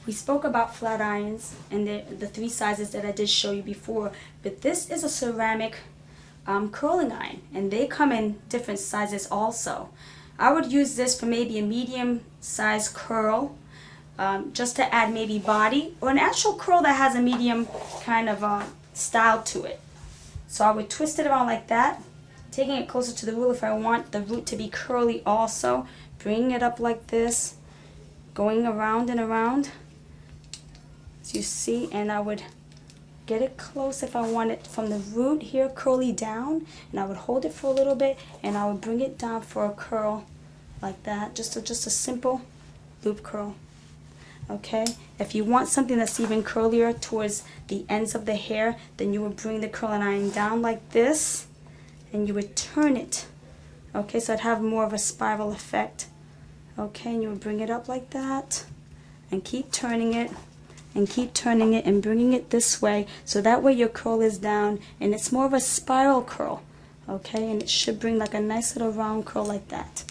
We spoke about flat irons and the three sizes that I did show you before, but this is a ceramic curling iron, and they come in different sizes also. I would use this for maybe a medium size curl, just to add maybe body, or an actual curl that has a medium kind of style to it. So I would twist it around like that, taking it closer to the root if I want the root to be curly also, bringing it up like this, going around and around, as you see, and I would get it close if I want it from the root here curly down, and I would hold it for a little bit and I would bring it down for a curl like that, just a simple loop curl. Okay, if you want something that's even curlier towards the ends of the hair, then you would bring the curling iron down like this and you would turn it. Okay, so it'd have more of a spiral effect. Okay, and you would bring it up like that and keep turning it and keep turning it and bringing it this way, so that way your curl is down and it's more of a spiral curl. Okay, and it should bring like a nice little round curl like that.